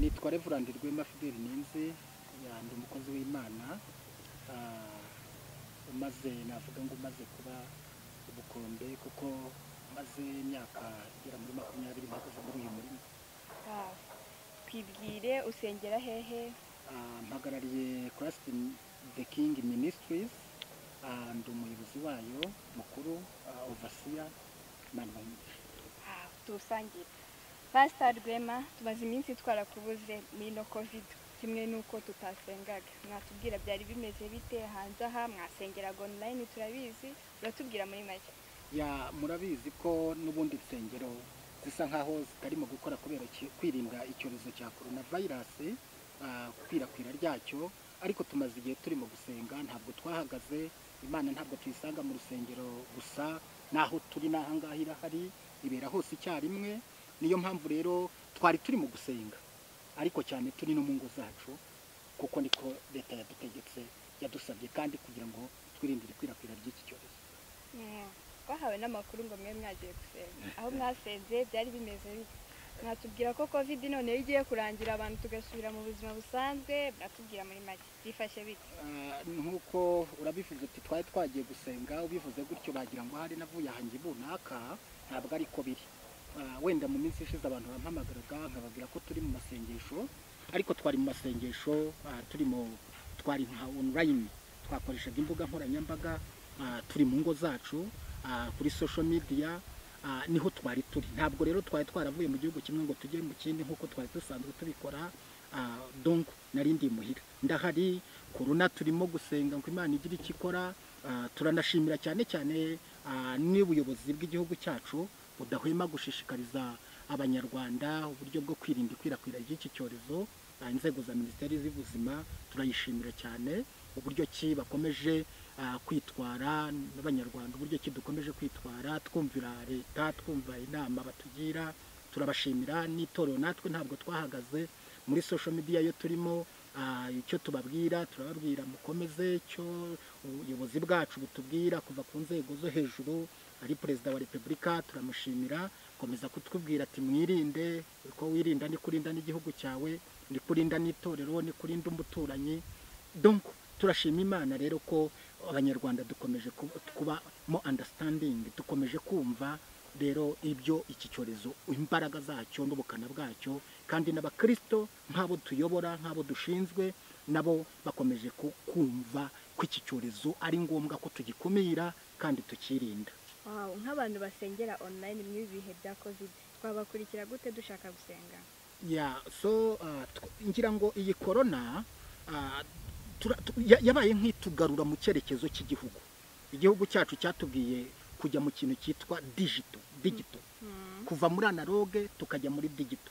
nitwa Reverend Rwema Fidel Ninzi, ndi umukozi w'Imana umaze navuga ngo umaze kuba ubukombe kuko maze imyaka igera muri 20 mpagaze muri uyu murimo. Twibwire usengera hehe? Mpagarariye Christ the King Ministries, ndi umuyobozi wayo mukuru, overseer Manuel. Tusangira Pastor Rwema, tumaze iminsi twarakubuze muri no covid, kimwe nuko tutasengaga. Mwatubwira byari bimeze bite hanze aha? Mwasengeraga online turabizi, uratubwira muri make? Murabizi ko n'ubundi nsengero zisa nkaho zitarimo gukora kubera kwirinda icyorezo cya coronavirus, kwirakwira ryacyo, ariko tumaze igihe turimo gusenga, ntabwo twahagaze. Imana ntabwo tuyisanga mu rusengero gusa, naho turi nahangaha irahari, ibera hose icyarimwe. Niyo mpamvu rero twari turimo gusenga, ariko cyane turi no mu ngo zacu, kuko niko leta yadutegetse, yadusabye kandi kugira ngo twirinde ikwirakwira ry'iki cyorezo. Twahawe n'amakuru ngo mwe mwagiye gusenga, aho mwasenze byari bimeze bite? Mwatubwira ko covid none igiye kurangira abantu tugasubira mu buzima busanzwe, mwatubwira muri make bifashe bite? Nkuko urabivuze uti twari twagiye gusenga, ubivuze gutyo bagira ngo hari navuye ahangi bunaka, ntabwo ariko biri. Wenda mu minsi ishize abantu bampamagaraga nkababwira ko turi mu masengesho, ariko twari mu masengesho, twari nka online, twakoreshaga imbuga nkoranyambaga, turi mu ngo zacu, kuri social media, niho twari turi. Ntabwo rero twari twaravuye mu gihugu kimwe ngo tujye mu kindi nkuko twari dusanzwe tubikora. Donc narindi muhira ndahari, corona turimo gusenga ngo Imana igira ikikora. Turanashimira cyane cyane n'ubuyobozi bw'igihugu cyacu budahwema gushishikariza abanyarwanda uburyo bwo kwirinda ikwirakwira ry'iki cyorezo. Inzego za Minisiteri z'Ubuzima turayishimira cyane uburyo ki bakomeje kwitwara, n'abanyarwanda uburyo ki dukomeje kwitwara, twumvira leta, twumva inama batugira. Turabashimira n'itorero, natwe ntabwo twahagaze muri social media yo turimo. Icyo tubabwira turababwira mukomeze, icyo ubuyobozi bwacu butubwira kuva ku nzego zo hejuru, ari Perezida wa Repubulika turamushimira, komeza kutubwira ati mwirinde, uko wirinda ni kurinda n'igihugu cyawe, ni kurinda n'itorero, ni kurinda umuturanyi. Donc turashima Imana rero ko abanyarwanda dukomeje kuba mo understanding, dukomeje kumva rero ibyo iki cyorezo, imbaraga zacyo n'ubukana bwacyo, kandi n'abakristo nk'abo tuyobora, nk'abo dushinzwe, nabo bakomeje kumva ko iki cyorezo ari ngombwa ko tugikumira kandi tukirinda. Nk'abantu basengera online mu bihe bya covid, twabakurikira gute dushaka gusenga? So ngira ngo iyi corona yabaye nk'itugarura mu cyerekezo cy'igihugu. Igihugu cyacu cyatubwiye kujya mu kintu cyitwa digital, kuva muri analogue tukajya muri digital.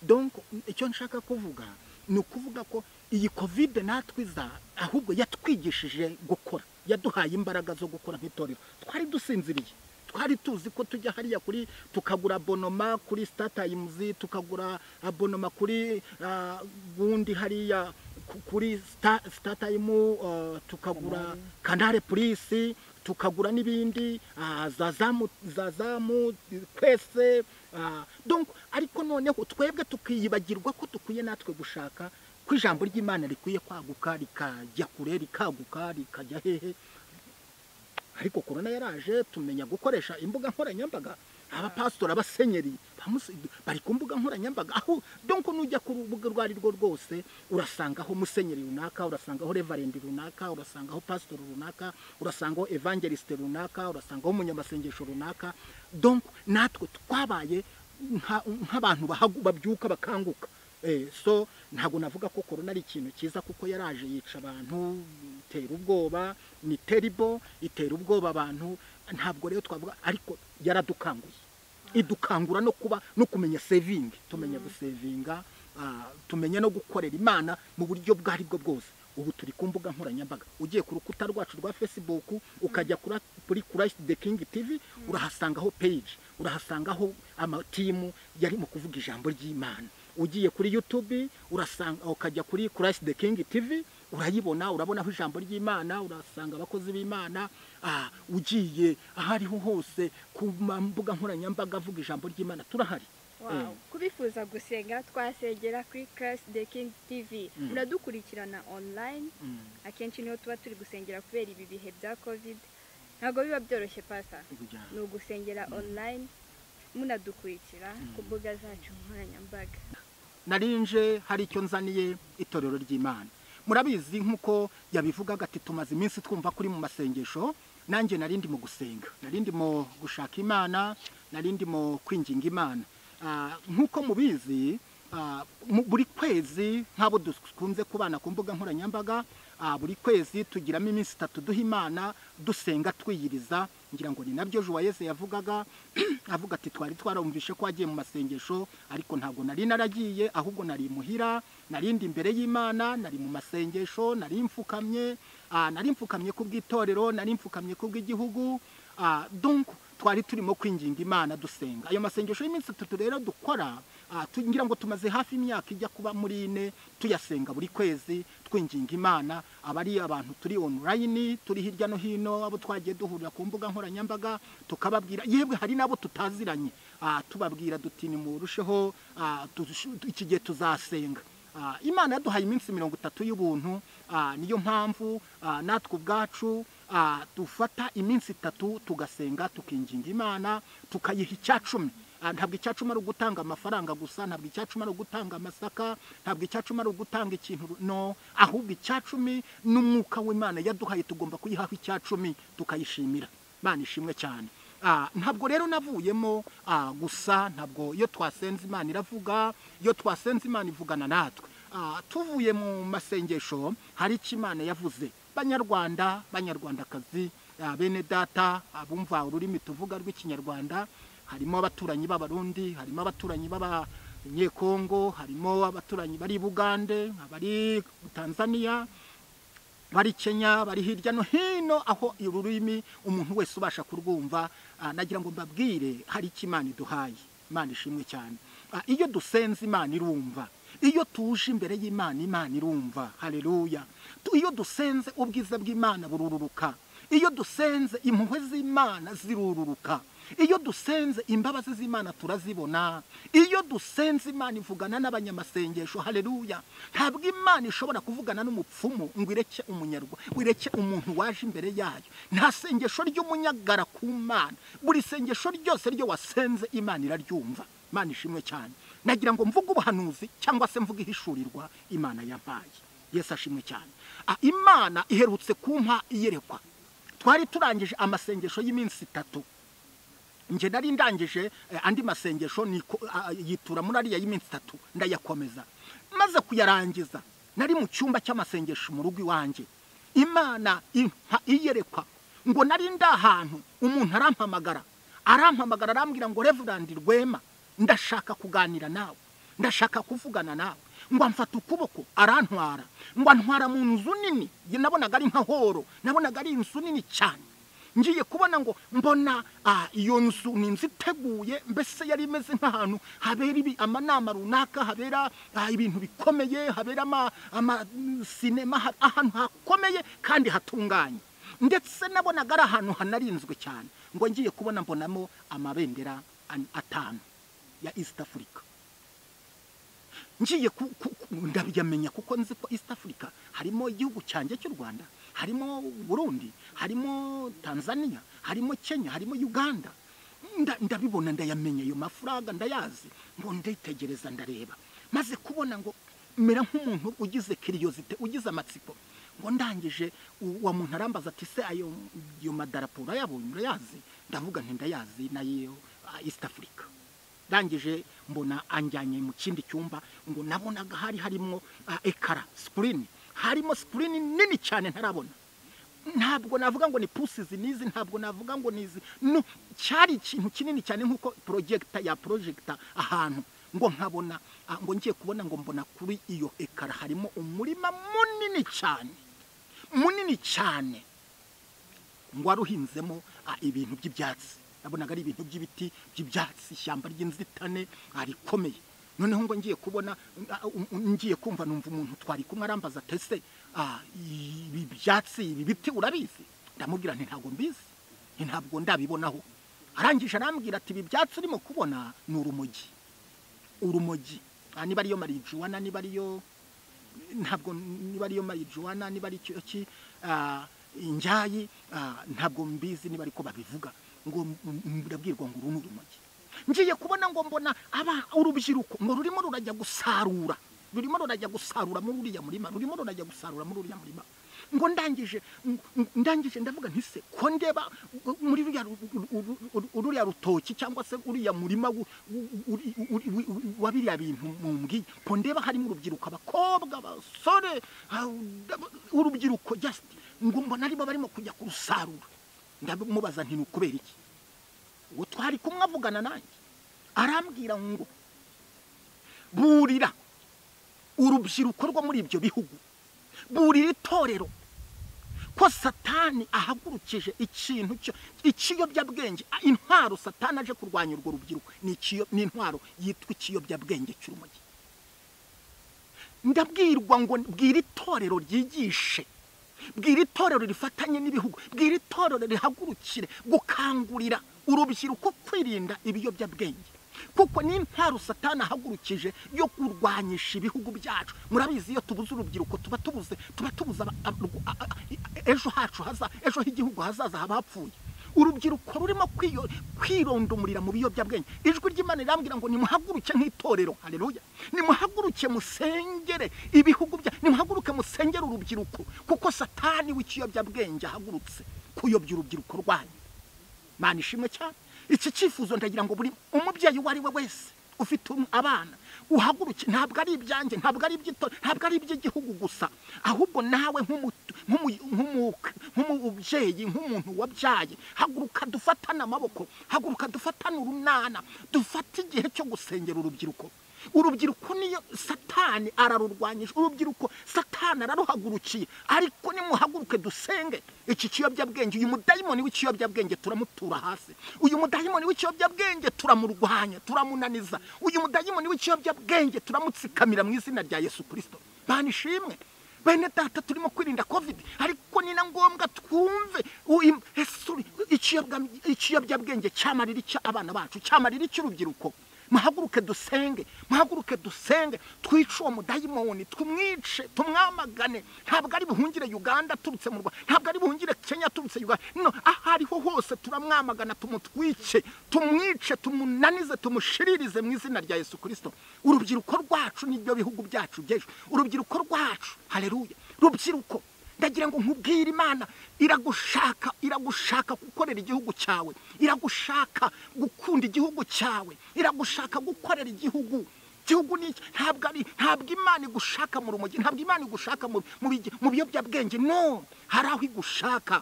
Donc icyo nshaka kuvuga ni ukuvuga ko iyi covid natwiza ahubwo yatwigishije gukora, yaduhaye imbaraga zo gukora nk'itorero. Twari dusinziriye, twari tuzi ko tujya hariya kuri tukagura abonoma kuri StarTimes, tukagura abonoma kuri bundi hariya kuri StarTime, tukagura Canal Plus, tukagura n'ibindi zazamu kwese. Donc ariko noneho twebwe tukiyibagirwa ko dukwiye natwe gushaka ko ijambo ry'Imana rikwiye kwaguka, rikajya kure, rikaguka, rikajya hehe. Ariko corona yaraje tumenya gukoresha imbuga nkoranyambaga. Abapastora, abasenyeri bari ku mbuga nkoranyambaga, aho donc nujya ku rubuga rwarirwo rwose urasangaho musenyeri runaka, urasangaho reverend runaka, urasangaho pastor runaka, urasangaho evangelist runaka, urasangaho umunyamasengesho runaka. Donc natwe twabaye nk'abantu babyuka bakanguka. So ntago navuga ko corona ari ikintu cyiza, kuko yaraje yica abantu, itera ubwoba, ni terrible, itera ubwoba abantu. Ntabwo rero twavuga, ariko yaradukanguye, idukangura no kuba no kumenya saving, tumenya gusavinga, tumenya no gukorera Imana mu buryo bwari bwo bwose. Ubu turi ku mbuga nkoranyambaga, ugiye ku rukuta rwacu rwa Facebook, ukajya kuri Christ the King TV, urahasangaho page, urahasangaho amatimu yari mu kuvuga ijambo ry'Imana. Ugiye kuri YouTube urasanga, ukajya kuri Christ the King TV, urayibona, urabonaho ijambo ry'Imana, urasanga abakozi b'Imana. Ugiye ahariho hose ku mbuga nkoranyambaga avuga ijambo ry'Imana, turahari. Wow. Kubifuza gusenga twasengera kuri Christ the King TV. Muradukurikirana online. Akenshi niho tuba turi gusengera kubera ibi bihe bya COVID. Ntago biba byoroshye pastor. Ni ugusengera online. Munadukurikira ku mbuga zacu nkoranyambaga. Narinje hari icyo nzaniye itorero ry'Imana. Murabizi nkuko yabivugaga ati tumaze iminsi twumva kuri mu masengesho, nanjye narindi mu gusenga, narindi mu gushaka Imana, narindi mu kwinginga Imana. Nkuko mubizi buri kwezi nk'abo dukunze kubana ku mbuga nkoranyambaga, buri kwezi tugiramo iminsi 3 duha Imana dusenga twiyiriza, ngira ngo ni nabyo Joyeuse yavugaga avuga ati twari twarumvishe ko agiye mu masengesho ariko ntago nari naragiye, ahubwo nari muhira, narindi imbere y'Imana, nari mu masengesho, nari mfukamye ku bw'itorero, nari mfukamye ku bw'igihugu, donc twari turimo kwinginga Imana dusenga. Ayo masengesho y'iminsi 3 rero dukora, ngira ngo tumaze hafi imyaka ijya kuba muri 4 tuyasenga buri kwezi twinginga Imana. Abari abantu turi online, turi hirya no hino, abo twagiye duhurira ku mbuga nkoranyambaga tukababwira, yebwe hari nabo tutaziranye, tubabwira duti ni murusheho iki gihe tuzasenga. Imana yaduhaye iminsi 30 y'ubuntu, niyo mpamvu natwe ubwacu dufata iminsi 3 tugasenga tukinginga Imana, tukayiha icyacumi. Ntabwo icyacumi ari ugutanga amafaranga gusa, ntabwo icyacumi ari ugutanga amasaka, ntabwo icyacumi ari ugutanga ikintu, no, ahubwo icyacumi n'umwuka w'Imana yaduhaye tugomba kuyihaho icyacumi tukayishimira. Imana ishimwe cyane. Ntabwo rero navuyemo gusa, ntabwo iyo twasenze Imana iravuga, iyo twasenze Imana ivugana natwe. Tuvuye mu masengesho hari icyo Imana yavuze. Banyarwanda, banyarwandakazi, bene data abumva ururimi tuvuga rw'ikinyarwanda, harimo abaturanyi b'Abarundi, harimo abaturanyi b'Abanyekongo, harimo abaturanyi bari Bugande, abari Tanzania, bari Kenya, bari hirya no hino, aho ururimi umuntu wese ubasha kurwumva. Nagira ngo mbabwire hari icyo Imana iduhaye. Imana ishimwe cyane. Iyo dusenze Imana irumva, iyo tuje imbere y'Imana Imana irumva. Haleluya. Iyo dusenze ubwiza bw'Imana burururuka, iyo dusenze impuhwe z'Imana zirururuka, iyo dusenze imbabazi z'Imana turazibona, iyo dusenze Imana ivugana n'abanyamasengesho. Haleluya. Ntabwo Imana ishobora kuvugana n'umupfumu ngo ireke ireke umuntu waje imbere yayo. Nta sengesho ry'umunyagara ku Mana, buri sengesho ryose ryo wasenze Imana iraryumva. Imana ishimwe cyane. Nagira ngo mvuge ubuhanuzi cyangwa se mvuge ihishurirwa Imana yampaye. Yesu ashimwe cyane. Imana iherutse kumpa iyerekwa. Twari turangije amasengesho y'iminsi 3. Nje nari ndangije andi masengesho yitura muri ariya y'iminsi 3 ndayakomeza. Maze kuyarangiza nari mu cyumba cy'amasengesho mu rugo iwanje. Imana iyerekwa ngo nari ndahantu, umuntu arampamagara arambwira ngo Reverend Rwema, ndashaka kuganira nawe, ndashaka kuvugana nawe. Ngo amfata ukuboko arantwara, ngo antwara mu nzu nini, nabonaga ari nka horo, nabonaga ari inzu nini cyane. Ngiye kubona ngo mbona iyo nzu ni inzu iteguye, mbese yari imeze nk'ahantu habera amanama runaka, habera ibintu bikomeye, habera sinema, ahantu hakomeye kandi hatunganye. Ndetse nabonaga ari ahantu hanarinzwe cyane. Ngo ngiye kubona mbonamo amabendera 5 ya East Africa. Ngiye ndabyamenya kuko nzi ko East Africa harimo igihugu cyanjye cy'u Rwanda, harimo Burundi, harimo Tanzania, harimo Kenya, harimo Uganda. Ndabibona, ndayamenya ayo mafuraga, ndayazi. Ngo nditegereza ndareba, maze kubona ngo mera nk'umuntu ugize curiosity, ugize amatsiko. Ngo ndangije wa muntu arambaza ati se ayo madarapo urayabonye, urayazi? Ndavuga nti ndayazi nayo East Africa. Ndangije mbona anjyanye mu kindi cyumba, ngo nabonaga harimo ekara, screen, harimo screen nini cyane ntarabona. Ntabwo navuga ngo ni pusizi nizi, ntabwo navuga ngo nizi, no, cyari ikintu kinini cyane nkuko projector ahantu. Ngo nkabona, ngo ngiye kubona ngo mbona kuri iyo ekara harimo umurima munini cyane, ngo waruhinzemo ibintu by'ibyatsi. Nabonaga ari ibintu by'ibiti by'ibyatsi, ishyamba ry'inzitane rikomeye. Noneho ngo ngiye kubona, ngiye kumva numva umuntu twari kumwe arambaza ati se ibi byatsi, ibi biti urabizi? Ndamubwira nti ntabwo mbizi, ntabwo ndabibonaho. Arangije arambwira ati ibi byatsi urimo kubona ni urumogi. urumogi, niba ariyo marijuana, niba ariyo ntabwo, niba ariyo marijuana, niba ari ki injayi, ntabwo mbizi niba ariko babivuga, ngo ndabwirwa ngo uru urumogi. Ngiye kubona ngo mbona urubyiruko ngo rurimo rurajya gusarura, muri uriya murima, ngo ndangije ndavuga nti se ko ndeba muri uriya rutoki cyangwa se uriya murima wa biriya bintu mumbwiye, ko ndeba harimo urubyiruko, abakobwa, abasore, urubyiruko just ngo mbona aribo barimo kujya kurusarura. Ndamubaza nti nukubera iki? Uwo twari kumwe avugana nanjye arambwira ngo burira urubyiruko rwo muri ibyo bihugu, burira itorero, ko Satani ahagurukije ikintu ikiyobyabwenge, intwaro Satani aje kurwanya urwo rubyiruko ni intwaro yitwa ikiyobyabwenge cy'urumogi. Ndabwirwa ngo bwira itorero ryigishe, bwira itorero rifatanye n'ibihugu, bwira itorero rihagurukire gukangurira urubyiruko kwirinda ibiyobyabwenge, kuko ni intwaro Satani ahagurukije yo kurwanyisha ibihugu byacu. Murabizi iyo tubuze urubyiruko tuba tubuze ejo hacu ejo h'igihugu hazaza habapfuye. Urubyiruko rurimo kwirondumurira mu biyobyabwenge. Ijwi ry'Imana rirambwira ngo nimuhaguruke nk'itorero, haleluya, nimuhaguruke musengere ibihugu bya, nimuhaguruke musengere urubyiruko, kuko Satani w'ikiyobyabwenge ahagurutse kuyobya urubyiruko rwanyu. Mana ishimwe cyane. Iki cyifuzo ndagira ngo buri umubyeyi wari we wese ufite abana uhaguruke, ntabwo ari ibyanjye, ntabwo ari iby'itorero, ntabwo ari iby'igihugu gusa, ahubwo nawe nk'umubyeyi, nk'umuntu wabyaye, haguruka dufatane amaboko, haguruka dufatane urunana, dufate igihe cyo gusengera urubyiruko. Urubyiruko niyo Satani ararurwanyije, urubyiruko Satani araruhagurukiye, ariko nimuhaguruke dusenge. Iki kiyobyabwenge, uyu mudayimoni w'ikiyobyabwenge turamutura hasi, uyu mudayimoni w'ikiyobyabwenge turamurwanya, turamunaniza, uyu mudayimoni w'ikiyobyabwenge turamutsikamira mu izina rya Yesu Kristo. Mana ishimwe. Bene data, turimo kwirinda covid, ariko ni na ngombwa twumve ikiyobyabwenge cyamarira icyo abana bacu, cyamarira icy'urubyiruko. Muhaguruke dusenge, muhaguruke dusenge, twice uwo mudayimoni, tumwice, tumwamagane. Ntabwo ari buhungire Uganda turutse mu Rwanda, ntabwo ari buhungire Kenya turutse Uganda, no, ahariho hose turamwamagana, tumutwice, tumwice, tumunanize, tumushiririze mu izina rya Yesu Kristo. Urubyiruko rwacu nibyo bihugu byacu by'ejo, urubyiruko rwacu, haleluya. Rubyiruko, ndagira ngo nkubwire, Imana iragushaka gukorera igihugu cyawe, iragushaka gukunda igihugu cyawe, iragushaka gukorera igihugu. Igihugu ni ntabwo Imana igushaka mu rumogi, ntabwo Imana igushaka mu biyobyabwenge, no, hari aho igushaka.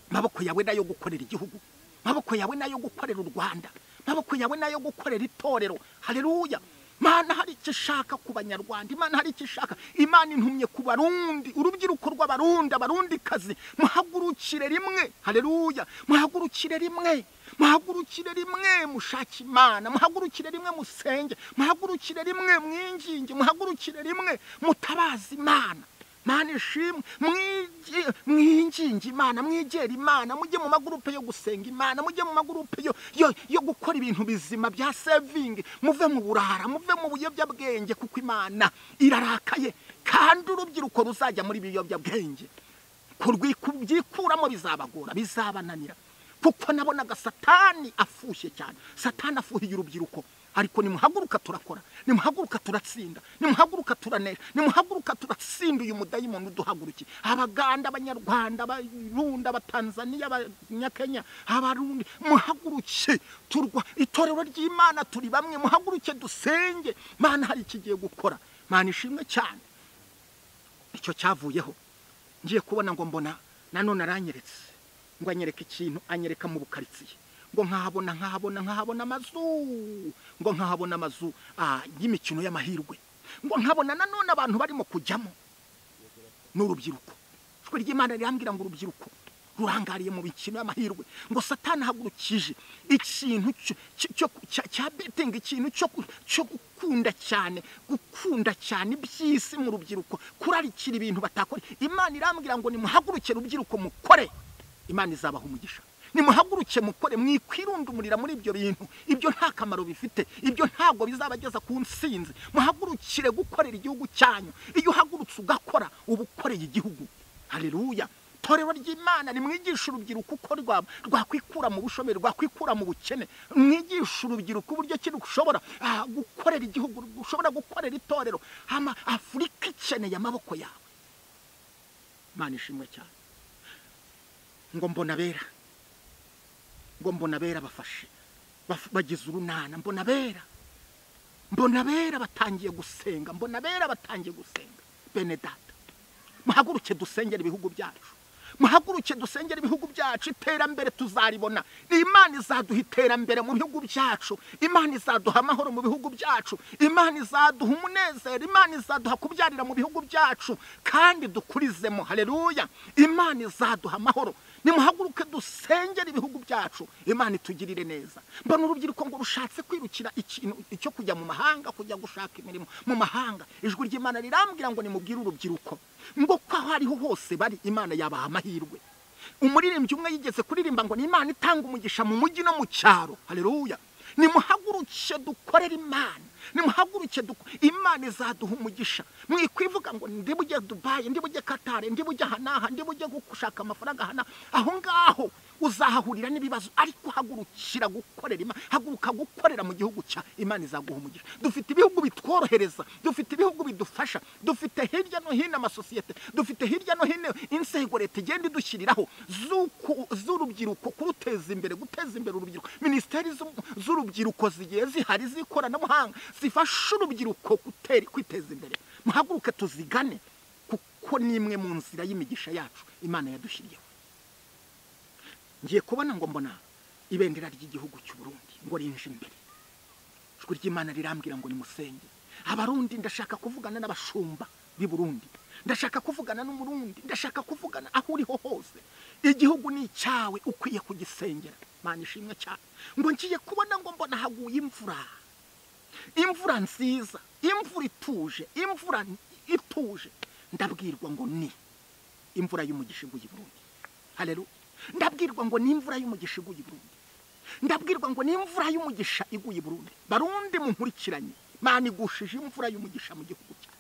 Maboko yawe nayo gukorera igihugu, maboko yawe nayo gukorera u Rwanda, maboko yawe nayo gukorera itorero, haleluya. Imana hari icyo ishaka ku Banyarwanda, Imana hari icyo ishaka. Imana intumye ku Barundi, urubyiruko rw'Abarundi, Abarundikazi, muhagurukire rimwe, haleluya, muhagurukire rimwe, muhagurukire rimwe, mushake Imana, muhagurukire rimwe, musenge, muhagurukire rimwe, mwinginge, muhagurukire rimwe, mutabaza Imana. Mana ishimwe, mwinginge Imana, mwegere Imana, mujye mu magurupe yo gusenga Imana, mujye mu magurupe yo gukora ibintu bizima bya saving, muve mu burara, muve mu buyobyabwenge, kuko Imana irarakaye, kandi urubyiruko ruzajya muri biyobyabwenge kubyikuramo bizabagora, bizabananira, kuko nabonaga Satani afushye cyane. Satani afuhiye urubyiruko, ariko nimuhaguruka turakora, nimuhaguruka turatsinda, nimuhaguruka turanesha, nimuhaguruka turatsinda uyu mudayimoni uduhagurukiye. Abaganda, Abanyarwanda, Abarundi, Abatanzania, Abanyakenya, Abarundi, muhaguruke turwa itorero ry'Imana, turi bamwe, muhaguruke dusenge. Mana hari ikigiye gukora. Mana ishimwe cyane. Icyo cyavuyeho ngiye kubona ngo mbona nanone aranyeretse, ngo anyereka ikintu, anyereka mu bukaritsiye, ngo nkahabona amazu y'imikino y'amahirwe, ngo nkabona nanone abantu barimo kujyamo n'urubyiruko. Ijwi ry'Imana rirambwira ngo urubyiruko rurangariye mu mikino y'amahirwe, ngo Satani ahagurukije ikintu cya betting, ikintu cyo gukunda cyane iby'isi mu rubyiruko, kurarikira ibintu batakora. Imana irambwira ngo nimuhagurukire urubyiruko mukore, Imana izabaha umugisha. nimuhaguruke mukore, mwikwirundumurira muri ibyo bintu, ibyo nta kamaro bifite, ibyo ntabwo bizabageza ku nsinzi. Muhagurukire gukorera igihugu cyanyu. Iyo uhagurutse ugakora uba ukoreye igihugu. Haleluya. Torero ry'Imana, nimwigisha urubyiruko uko rwakwikura mu bushomeri, rwakwikura mu bukene. Mwigisha urubyiruko uburyo ki rushobora gukorera igihugu, rushobora gukorera itorero. Afurika ikeneye amaboko yawe. Imana ishimwe cyane. Ngo mbona bera bafashe, bagize urunana. mbona bera batangiye gusenga. Bene data, muhaguruke dusengera ibihugu byacu. Iterambere tuzaribona. Imana izaduha iterambere mu bihugu byacu. Imana izaduha amahoro mu bihugu byacu. Imana izaduha umunezero. Imana izaduha kubyarira mu bihugu byacu kandi dukurizemo. Haleluya. Imana izaduha amahoro. Nimuhaguruke dusengera ibihugu byacu, Imana itugirire neza. Mbona urubyiruko ngo rushatse kwirukira ikintu icyo kujya mu mahanga, kujya gushaka imirimo mu mahanga. Ijwi ry'Imana rirambwira ngo nimubwire urubyiruko ngo ko hariho hose bari, Imana yabaha amahirwe. Umuririmbyi umwe yigeze kuririmba ngo ni Imana itanga umugisha mu mujyi no mu cyaro. Haleluya. Nimuhaguruke dukorera Imana. Imana izaduha umugisha. Mwikwivuga ngo ndi bujye Dubai, ndi bujye Qatar, ndi bujye hanaha, ndi bujye gushaka amafaranga hana. Aho ngaho uzahahurira n'ibibazo, ariko hagurukira gukorera Imana. Haguruka gukorera mu gihugu cya Imana izaguha umugisha. Dufite ibihugu bitworohereza, dufite ibihugu bidufasha, dufite hirya no hino amasosiyete, dufite hirya no hino insego leta igenda idushyiriraho z'urubyiruko, kuruteza imbere, guteza imbere urubyiruko. Minisiteri z'urubyiruko zigiye zihari z'ikoranabuhanga zifasha urubyiruko kwiteza imbere. Muhaguruke tuzigane, kuko ni imwe mu nzira y'imigisha yacu Imana yadushyiriyeho. Ngiye kubona ngo mbona ibendera ry'igihugu cy'u Burundi ngo rinje imbere. Ijwi ry'Imana rirambwira ngo nimusenge. Abarundi ndashaka kuvugana n'abashumba b'i Burundi. Ndashaka kuvugana n'umurundi, ndashaka kuvugana aho uriho hose. Igihugu ni cyawe, ukwiye kugisengera. Imana ishimwe cyane. Ngo ngiye kubona ngo mbona haguye imvura nziza, imvura ituje. Ndabwirwa ngo ni imvura y'umugisha iguye i Burundi. Haleluya. Ndabwirwa ngo ni imvura y'umugisha iguye i Burundi. Ndabwirwa ngo ni imvura y'umugisha iguye i Burundi. Barundi munkurikiranye, Imana igushije imvura y'umugisha mu gihugu cyanyu.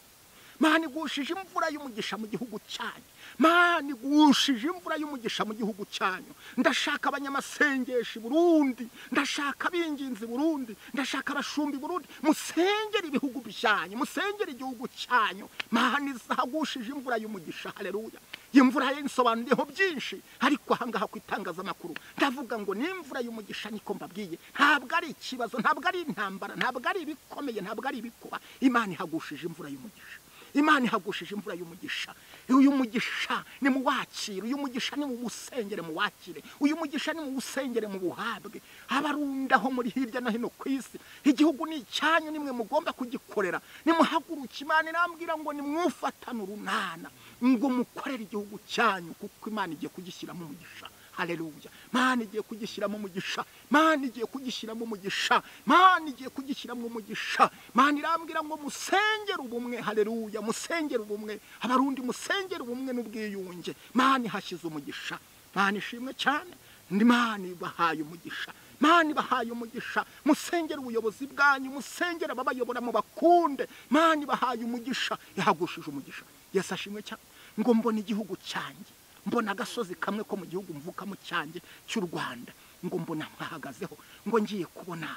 Imana igushije imvura y'umugisha mu gihugu cyanyu. Imana igushije imvura y'umugisha mu gihugu cyanyu. Ndashaka abanyamasengesho i Burundi, ndashaka abinginzi i Burundi, ndashaka abashumbi i Burundi. Musengere ibihugu byanyu, musengere igihugu cyanyu. Imana izagushije imvura y'umugisha. Haleluya. Imvura y'insobanuriyeho byinshi, ariko ahangaha ku itangazamakuru ndavuga ngo ni imvura y'umugisha. Niko mbabwiye, ntabwo ari ikibazo, ntabwo ari intambara, ntabwo ari ibikomeye, ntabwo ari ibikuba. Imana ihagushije imvura y'umugisha. Imana ihagushije imvura y'umugisha. Uyu mugisha ni muwakire, uyu mugisha ni muwusengere muwakire, uyu mugisha ni muwusengere mu buhabwe. Abarundaho muri hirya no hino ku isi, igihugu ni icyanyu, nimwe mugomba kugikorera. Nimuhaguruke, Imana irambwira ngo nimwufatane urunana ngo mukorere igihugu cyanyu, kuko Imana igiye kugishyiramo umugisha. Haleluya. Imana igiye kugishyiramo umugisha. Imana igiye kugishyiramo umugisha. Imana igiye kugishyiramo umugisha. Imana irambwira ngo musengere ubumwe. Haleluya. Musengere ubumwe. Abarundi musengere ubumwe n'ubwiyunge. Imana ihashyize umugisha. Imana ishimwe cyane. Imana ibahaye umugisha. Imana ibahaye umugisha. Musengere ubuyobozi bwanyu, musengere ababayobora mu bakunde. Imana ibahaye umugisha, ihagushije umugisha. Yesu ashimwe cyane. Ngo mbona igihugu cyanjye, mbona agasozi kamwe ko mu gihugu mvukamo cyanjye cy'u Rwanda, ngo mbona nkahagazeho, ngo ngiye kubona,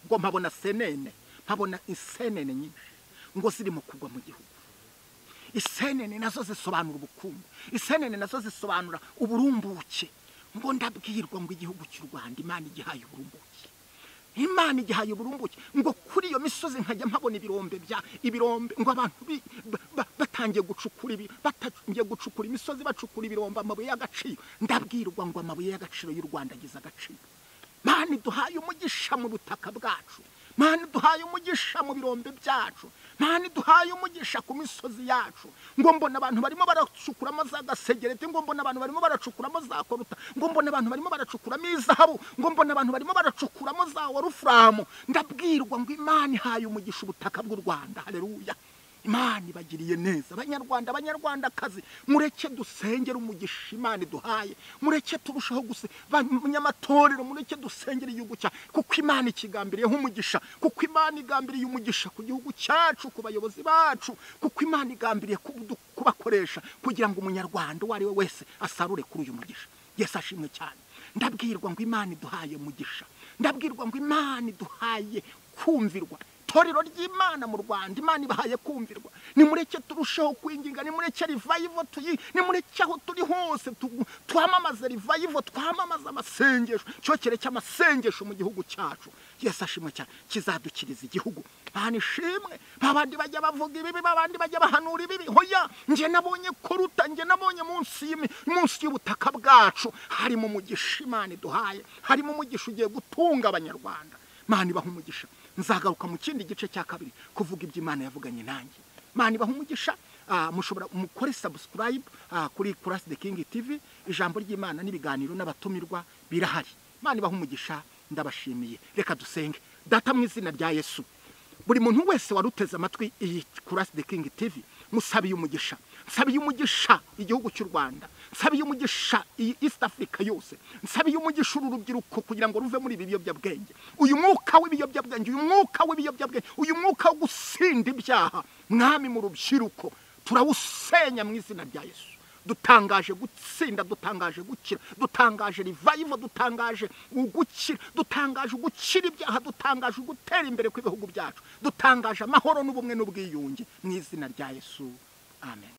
ngo mpabona senene, mpabona isenene nyinshi ngo zirimo kugwa mu gihugu. Isenene nazo zisobanura ubukungu, isenene nazo zisobanura uburumbuke. Ngo ndabwirwa ngo igihugu cy'u Rwanda Imana igihaye uburumbuke. Imana igihaye uburumbuke. Ngo kuri iyo misozi nkajya mpabona ibirombe, ngo abantu batangiye gucukura imisozi, bacukura ibirombe, amabuye y'agaciro. Ndabwirwa ngo amabuye y'agaciro y'u Rwanda agize agaciro. Imana iduhaye umugisha mu butaka bwacu. Imana iduhaye umugisha mu birombe byacu. Imana iduhaye umugisha ku misozi yacu. Ngo mbona abantu barimo baracukuramo za gasegereti, ngo mbona abantu barimo baracukuramo za koruta, ngo mbona abantu barimo baracukuramo izahabu, ngo mbona abantu barimo baracukuramo za warufuramu. Ndabwirwa ngo Imana ihaye umugisha ubutaka bw'u Rwanda. Haleluya. Imana ibagiriye neza. Abanyarwanda, abanyarwandakazi, mureke dusengera umugisha Imana iduhaye, mureke turushaho umunyamatorero, mureke dusengera igihugu cyacu, kuko Imana ikigambiriyeho umugisha, kuko Imana igambiriye umugisha ku gihugu cyacu, ku bayobozi bacu, kuko Imana igambiriye kubakoresha kugira ngo umunyarwanda uwo ari we wese asarure kuri uyu mugisha. Yesu ashimwe cyane. Ndabwirwa ngo Imana iduhaye umugisha, ndabwirwa ngo Imana iduhaye kumvirwa. Torero ry'Imana mu Rwanda, Imana ibahaye kumvirwa. Nimureke turushaho kwinginga, nimureke revival nimureke aho turi hose twamamaza revival, twamamaza amasengesho, cyokere cy'amasengesho mu gihugu cyacu. Yesu ashimwe cyane, kizadukiriza igihugu. Bana ishimwe, babandi bajya bavuga ibibi, babandi bajya bahanura ibibi. Hoya, nje nabonye kuruta, nje nabonye munsi y'ubutaka bwacu harimo umugisha Imana iduhaye, harimo umugisha ugiye gutunga abanyarwanda. Imana ibaha umugisha. Nzagaruka mu kindi gice cya kabiri kuvuga ibyo Imana yavuganye nanjye. Imana ibaha umugisha. Mushobora mukore subscribe kuri Kurasi the King TV. Ijambo ry'Imana n'ibiganiro n'abatumirwa birahari. Imana ibaha umugisha. Ndabashimiye. Reka dusenge. Data mu izina rya Yesu, buri muntu wese waruteze amatwi iyi Kurasi the King TV, musabiye umugisha. Nsabiye umugisha igihugu cy'u Rwanda, nsabiye umugisha iyi East Africa yose, nsabiye umugisha urubyiruko kugira ngo ruve muri ibi biyobyabwenge, uyu mwuka w'ibiyobyabwenge, uyu mwuka w'ibiyobyabwenge, uyu mwuka wo gusinda ibyaha. Mwami, mu rubyiruko turawusenya mu izina rya Yesu. Dutangaje gutsinda, dutangaje gukira, dutangaje revival, dutangaje ugukira, dutangaje gukira ibyaha, dutangaje gutera imbere kw'ibihugu byacu, dutangaje amahoro n'ubumwe n'ubwiyunge mu izina rya Yesu. Amen.